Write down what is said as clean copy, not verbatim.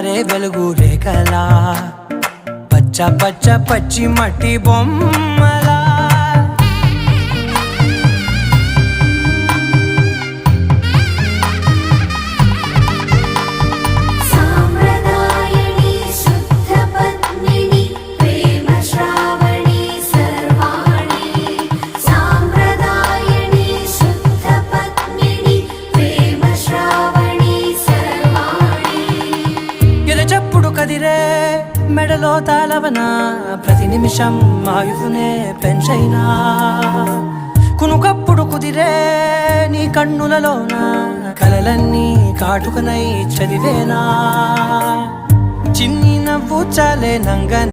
పారే వెలుగు రేఖలా పచ్చ పచ్చ పచ్చి మట్టి బొమ్మలా చెప్పుడు కదిరే మెడలో తాళవన ప్రతి నిమిషం ఆయుధునే పెంచైనా కునుకప్పుడు కుదిరే నీ కన్నులలోన కలలన్నీ కాటుకనై చదివేనా చిన్ని నవ్వు చాలే నంగ